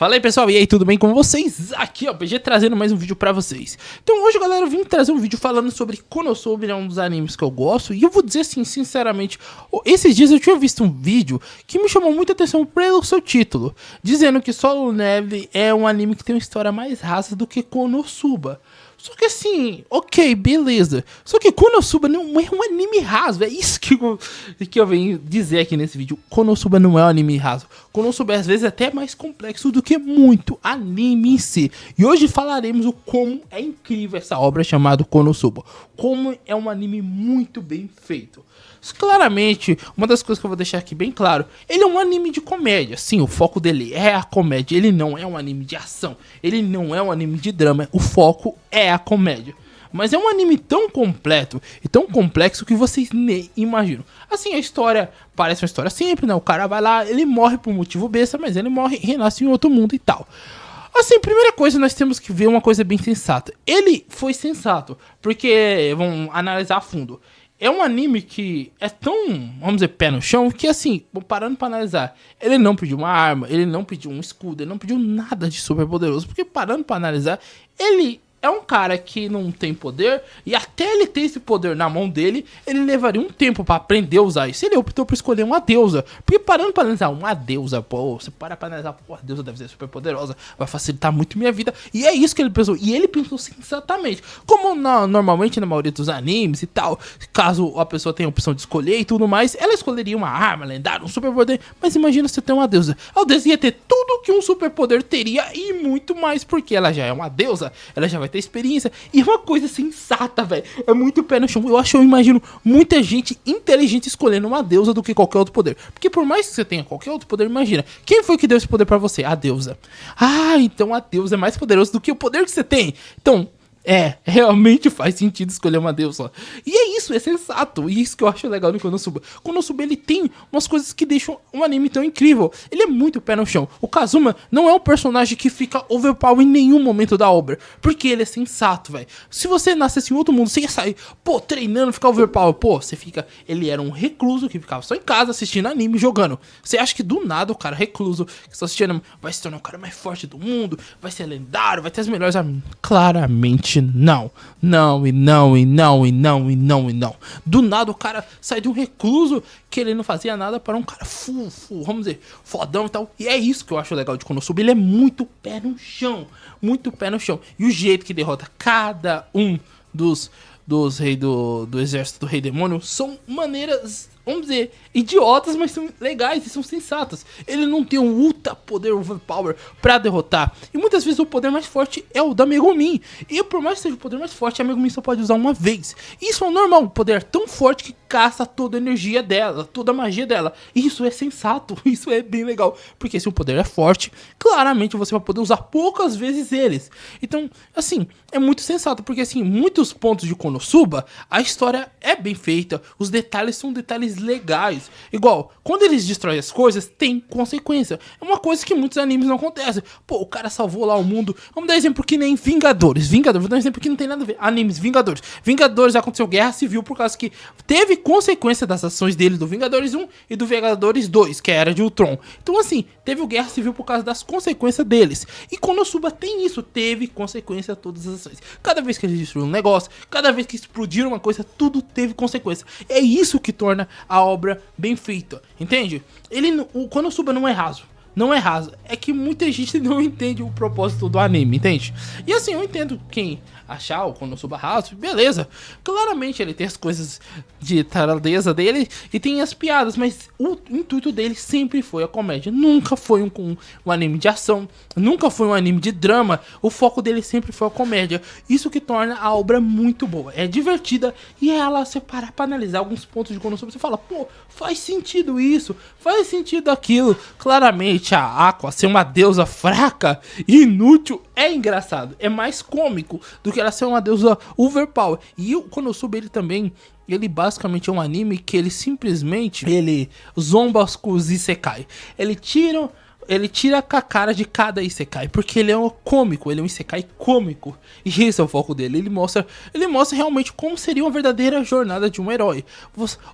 Fala aí pessoal, e aí, tudo bem com vocês? Aqui ó, PG trazendo mais um vídeo pra vocês. Então hoje galera, eu vim trazer um vídeo falando sobre Konosuba, é um dos animes que eu gosto. E eu vou dizer assim, sinceramente, esses dias eu tinha visto um vídeo que me chamou muita atenção pelo seu título, dizendo que Solo Leveling é um anime que tem uma história mais rasa do que Konosuba. Só que assim, ok, beleza. Só que Konosuba não é um anime raso. É isso que eu venho dizer aqui nesse vídeo. Konosuba não é um anime raso. Konosuba às vezes é até mais complexo do que muito anime em si. E hoje falaremos o como é incrível essa obra chamada Konosuba. Como é um anime muito bem feito. Claramente, uma das coisas que eu vou deixar aqui bem claro, ele é um anime de comédia. Sim, o foco dele é a comédia. Ele não é um anime de ação. Ele não é um anime de drama. O foco é a comédia. Mas é um anime tão completo e tão complexo que vocês nem imaginam. Assim, a história parece uma história simples, né? O cara vai lá, ele morre por motivo besta, mas ele morre e renasce em outro mundo e tal. Assim, primeira coisa, nós temos que ver uma coisa bem sensata. Ele foi sensato, porque, vamos analisar a fundo. É um anime que é tão, vamos dizer, pé no chão, que assim, parando pra analisar, ele não pediu uma arma, ele não pediu um escudo, ele não pediu nada de super poderoso, porque parando pra analisar, ele é um cara que não tem poder, e até ele ter esse poder na mão dele, ele levaria um tempo pra aprender a usar isso. Ele optou por escolher uma deusa, porque parando pra analisar, uma deusa, pô, você para pra analisar, pô, a deusa deve ser super poderosa, vai facilitar muito minha vida, e é isso que ele pensou, e ele pensou sensatamente, como normalmente na maioria dos animes e tal, caso a pessoa tenha a opção de escolher e tudo mais, ela escolheria uma arma lendária, um super poder, mas imagina você ter uma deusa, a deusa ia ter tudo que um super poder teria e muito mais, porque ela já é uma deusa, ela já vai ter experiência, e é uma coisa sensata, velho, é muito pé no chão. Eu imagino muita gente inteligente escolhendo uma deusa do que qualquer outro poder, porque por mais que você tenha qualquer outro poder, imagina, quem foi que deu esse poder pra você? A deusa. Ah, então a deusa é mais poderosa do que o poder que você tem, então realmente faz sentido escolher uma deusa. E é isso, é sensato. E isso que eu acho legal no Konosuba. Konosuba, ele tem umas coisas que deixam um anime tão incrível. Ele é muito pé no chão. O Kazuma não é um personagem que fica overpower em nenhum momento da obra, porque ele é sensato, velho. Se você nascesse em outro mundo, você ia sair, pô, treinando, ficar overpower. Pô, você fica... Ele era um recluso que ficava só em casa assistindo anime, jogando. Você acha que do nada o cara recluso que está assistindo anime vai se tornar o cara mais forte do mundo, vai ser lendário, vai ter as melhores armas? Claramente não. Não, e não, e não, e não, e não, e não. Do nada o cara sai de um recluso que ele não fazia nada para um cara vamos dizer, fodão e tal. E é isso que eu acho legal de Konosuba. Ele é muito pé no chão. Muito pé no chão. E o jeito que derrota cada um dos reis do exército do rei demônio são maneiras, vamos dizer, idiotas, mas são legais e são sensatas. Ele não tem um ultra poder overpower pra derrotar. E muitas vezes o poder mais forte é o da Megumin. E por mais que seja o poder mais forte, a Megumin só pode usar uma vez. Isso é normal, um poder tão forte que caça toda a energia dela, toda a magia dela. E isso é sensato, isso é bem legal. Porque se o poder é forte, claramente você vai poder usar poucas vezes eles. Então, assim, é muito sensato. Porque assim, muitos pontos de Konosuba, a história é bem feita. Os detalhes são detalhes legais. Igual, quando eles destroem as coisas, tem consequência. É uma coisa que muitos animes não acontecem. Pô, o cara salvou lá o mundo. Vamos dar exemplo que nem Vingadores. Vou dar um exemplo que não tem nada a ver. Animes, Vingadores. Vingadores aconteceu guerra civil por causa que teve consequência das ações dele do Vingadores 1 e do Vingadores 2, que era de Ultron. Então assim, teve guerra civil por causa das consequências deles. E Konosuba tem isso, teve consequência a todas as ações. Cada vez que eles destruíram um negócio, cada vez que explodiram uma coisa, tudo teve consequência. É isso que torna a obra bem feita, entende? O Konosuba não é raso. Não é raso, é que muita gente não entende o propósito do anime, entende? E assim, eu entendo quem achar o Konosuba raso, beleza. Claramente ele tem as coisas de taradeza dele e tem as piadas, mas o intuito dele sempre foi a comédia. Nunca foi um anime de ação, nunca foi um anime de drama. O foco dele sempre foi a comédia. Isso que torna a obra muito boa. É divertida e ela, você parar pra analisar alguns pontos de Konosuba, você fala, pô, faz sentido isso, faz sentido aquilo. Claramente a Aqua ser uma deusa fraca e inútil é engraçado, é mais cômico do que ela ser uma deusa overpower. E o Konosuba, ele também, ele basicamente é um anime que ele simplesmente, ele zomba com os isekai. Ele tira ele tira com a cara de cada isekai, porque ele é um cômico, ele é um isekai cômico, e esse é o foco dele. Ele mostra realmente como seria uma verdadeira jornada de um herói.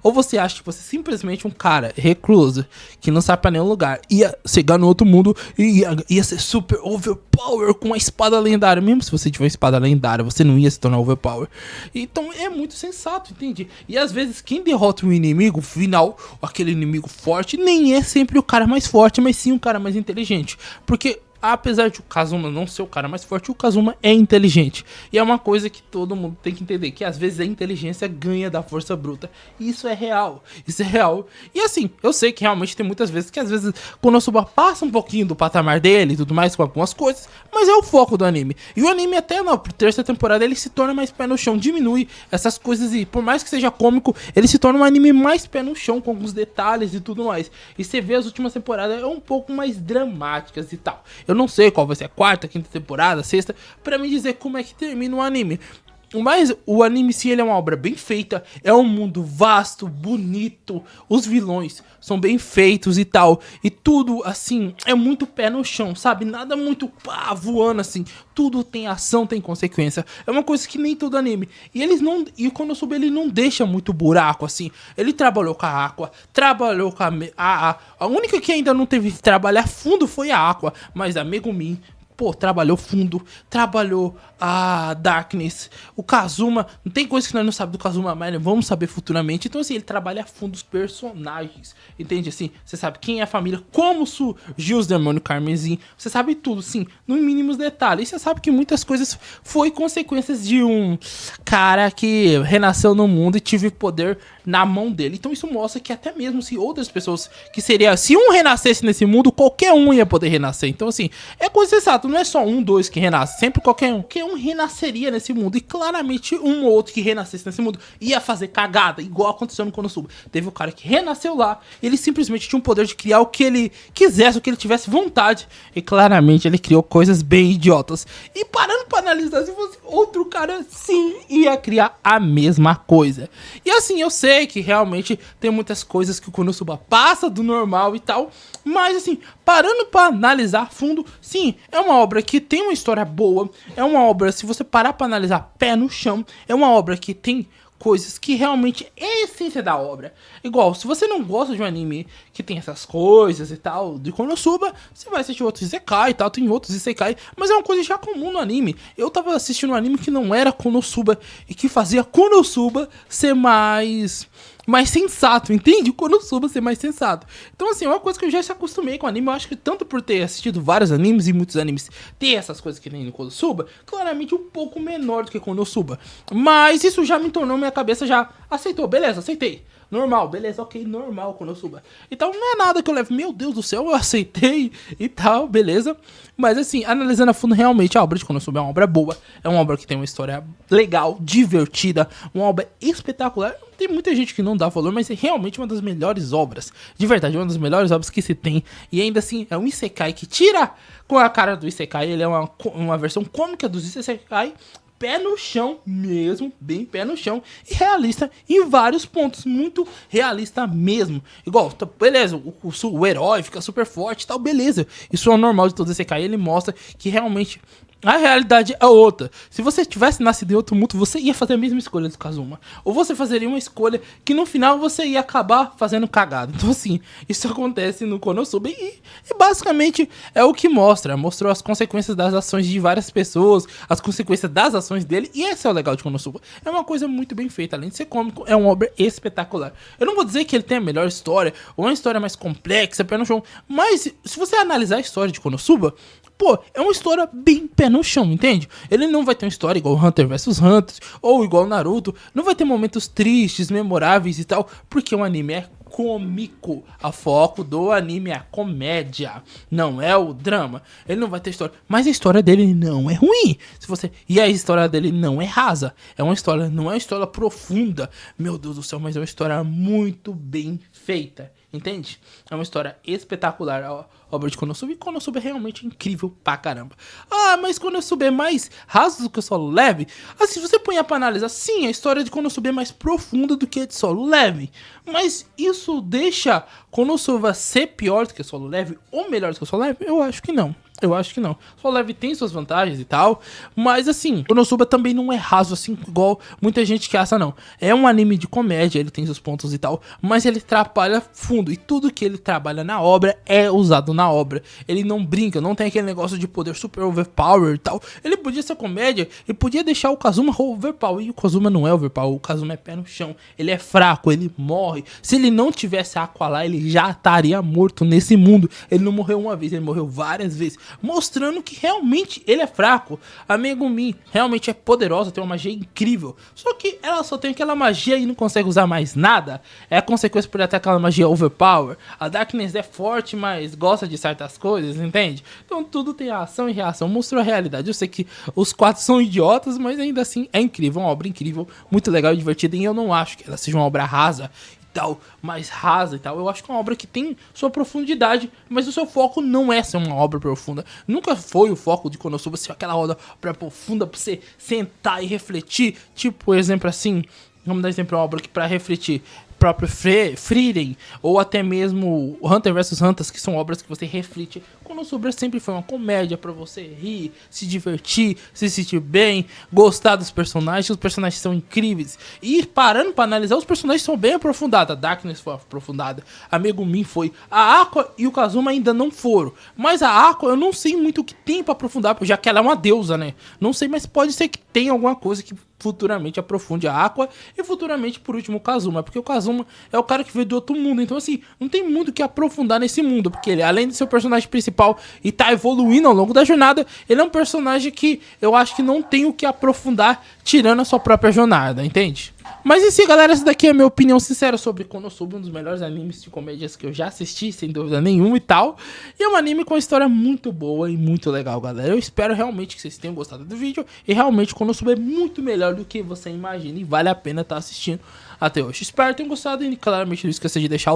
Ou você acha que você é simplesmente um cara recluso, que não sai pra nenhum lugar, ia chegar no outro mundo e ia ser super overpower com uma espada lendária. Mesmo se você tiver uma espada lendária, você não ia se tornar overpower. Então é muito sensato, entende? E às vezes quem derrota um inimigo final, aquele inimigo forte, nem é sempre o cara mais forte, mas sim o cara mais inteligente. Porque apesar de o Kazuma não ser o cara mais forte, o Kazuma é inteligente. E é uma coisa que todo mundo tem que entender, que às vezes a inteligência ganha da força bruta. E isso é real. Isso é real. E assim, eu sei que realmente tem muitas vezes que às vezes Konosuba passa um pouquinho do patamar dele e tudo mais com algumas coisas, mas é o foco do anime. E o anime até na terceira temporada ele se torna mais pé no chão, diminui essas coisas e por mais que seja cômico, ele se torna um anime mais pé no chão com alguns detalhes e tudo mais. E você vê as últimas temporadas é um pouco mais dramáticas e tal. Eu não sei qual vai ser a quarta, quinta temporada, sexta, pra me dizer como é que termina o anime. Mas o anime sim, ele é uma obra bem feita, é um mundo vasto, bonito, os vilões são bem feitos e tal, e tudo assim, é muito pé no chão, sabe? Nada muito pá, voando assim, tudo tem ação, tem consequência, é uma coisa que nem todo anime. E o Konosuba ele não deixa muito buraco assim, ele trabalhou com a Aqua, trabalhou com a única que ainda não teve que trabalhar fundo foi a Aqua, mas a Megumin, pô, trabalhou fundo, trabalhou a Darkness, o Kazuma, não tem coisa que nós não sabemos do Kazuma, mas vamos saber futuramente. Então assim, ele trabalha a fundo os personagens, entende? Assim, você sabe quem é a família, como surgiu os demônios carmesim, você sabe tudo, sim, no mínimos detalhes. E você sabe que muitas coisas foi consequências de um cara que renasceu no mundo e tive poder na mão dele. Então isso mostra que até mesmo se outras pessoas que seria, se um renascesse nesse mundo, qualquer um ia poder renascer. Então assim, é coisa sensata, não é só um, dois que renasce, sempre qualquer um renasceria nesse mundo. E claramente um ou outro que renascesse nesse mundo ia fazer cagada, igual aconteceu no Konosuba. Teve o cara que renasceu lá, ele simplesmente tinha o poder de criar o que ele quisesse, o que ele tivesse vontade. E claramente ele criou coisas bem idiotas. E parando pra analisar, se fosse outro cara, sim, ia criar a mesma coisa. E assim, eu sei que realmente tem muitas coisas que o Konosuba passa do normal e tal, mas assim, parando pra analisar a fundo, sim, é uma obra que tem uma história boa, é uma obra, se você parar pra analisar pé no chão, é uma obra que tem coisas que realmente é a essência da obra. Igual, se você não gosta de um anime que tem essas coisas e tal, de Konosuba, você vai assistir outros Isekai e tal, tem outros Isekai, mas é uma coisa já comum no anime. Eu tava assistindo um anime que não era Konosuba e que fazia Konosuba ser mais sensato, entende? O Konosuba ser mais sensato. Então assim, é uma coisa que eu já se acostumei com o anime. Eu acho que tanto por ter assistido vários animes e muitos animes ter essas coisas que nem no Konosuba, claramente um pouco menor do que Konosuba. Mas isso já me tornou, minha cabeça já aceitou, beleza, aceitei. Normal, beleza, ok, normal, Konosuba. Então não é nada que eu leve, meu Deus do céu, eu aceitei e tal, beleza. Mas assim, analisando a fundo, realmente a obra de Konosuba é uma obra boa. É uma obra que tem uma história legal, divertida, uma obra espetacular. Tem muita gente que não dá valor, mas é realmente uma das melhores obras. De verdade, uma das melhores obras que se tem. E ainda assim, é um Isekai que tira com a cara do Isekai. Ele é uma versão cômica dos Isekai, pé no chão mesmo, bem pé no chão, e realista em vários pontos, muito realista mesmo. Igual, tá, beleza, o herói fica super forte e tal, beleza. Isso é o normal de todo esse Isekai, ele mostra que realmente a realidade é outra. Se você tivesse nascido em outro mundo, você ia fazer a mesma escolha do Kazuma. Ou você fazeria uma escolha que no final você ia acabar fazendo cagada. Então assim, isso acontece no Konosuba e basicamente é o que mostrou as consequências das ações de várias pessoas, as consequências das ações dele, e esse é o legal de Konosuba. É uma coisa muito bem feita, além de ser cômico, é uma obra espetacular. Eu não vou dizer que ele tem a melhor história, ou uma história mais complexa, pé no chão, mas se você analisar a história de Konosuba, pô, é uma história bem pé no chão, entende? Ele não vai ter uma história igual Hunter vs Hunter, ou igual Naruto, não vai ter momentos tristes, memoráveis e tal, porque o anime é cômico. A foco do anime é a comédia, não é o drama. Ele não vai ter história, mas a história dele não é ruim. E a história dele não é rasa. Não é uma história profunda. Meu Deus do céu, mas é uma história muito bem feita. entende? É uma história espetacular a obra de Konosuba, e Konosuba é realmente incrível pra caramba. Ah, mas Konosuba é mais raso do que o Solo Leveling? Assim, se você põe pra analisar, sim, a história de Konosuba é mais profunda do que a de Solo Leveling, mas isso deixa Konosuba ser pior do que o Solo Leveling ou melhor do que o Solo Leveling? Eu acho que não. Eu acho que não. Solo Leveling tem suas vantagens e tal, mas assim, Konosuba também não é raso assim, igual muita gente que acha, não. É um anime de comédia, ele tem seus pontos e tal, mas ele trabalha fundo, e tudo que ele trabalha na obra é usado na obra. Ele não brinca, não tem aquele negócio de poder super overpower e tal. Ele podia ser comédia e podia deixar o Kazuma overpower, e o Kazuma não é overpower, o Kazuma é pé no chão, ele é fraco, ele morre. Se ele não tivesse a Aqua lá, ele já estaria morto nesse mundo. Ele não morreu uma vez, ele morreu várias vezes, mostrando que realmente ele é fraco. A Megumi realmente é poderosa, tem uma magia incrível, só que ela só tem aquela magia e não consegue usar mais nada. É a consequência por ela ter aquela magia overpower. A Darkness é forte, mas gosta de certas coisas, entende? Então tudo tem ação e reação, mostrou a realidade. Eu sei que os 4 são idiotas, mas ainda assim é incrível, uma obra incrível, muito legal e divertida, e eu não acho que ela seja uma obra rasa tal, mais rasa e tal. Eu acho que é uma obra que tem sua profundidade, mas o seu foco não é ser uma obra profunda. Nunca foi o foco de Konosuba ser aquela obra profunda pra você sentar e refletir. Tipo, exemplo assim, vamos dar exemplo, uma obra que pra refletir, próprio Frieren, ou até mesmo Hunter vs Hunter, que são obras que você reflete. Konosuba sempre foi uma comédia pra você rir, se divertir, se sentir bem, gostar dos personagens. Os personagens são incríveis, e parando pra analisar, os personagens são bem aprofundados. A Darkness foi aprofundada, a Megumi foi, a Aqua e o Kazuma ainda não foram, mas a Aqua eu não sei muito o que tem pra aprofundar, já que ela é uma deusa, né? Não sei, mas pode ser que tenha alguma coisa que futuramente aprofunde a Aqua, e futuramente, por último, o Kazuma, porque o Kazuma é o cara que veio do outro mundo, então assim, não tem muito o que aprofundar nesse mundo, porque ele, além de ser o personagem principal e tá evoluindo ao longo da jornada, ele é um personagem que eu acho que não tem o que aprofundar, tirando a sua própria jornada, entende? Mas e se, galera, essa daqui é a minha opinião sincera sobre Konosuba, um dos melhores animes de comédias que eu já assisti, sem dúvida nenhuma e tal. E é um anime com uma história muito boa e muito legal, galera. Eu espero realmente que vocês tenham gostado do vídeo, e realmente Konosuba é muito melhor do que você imagina, e vale a pena estar assistindo até hoje. Espero que tenham gostado, e claramente não esqueça de deixar o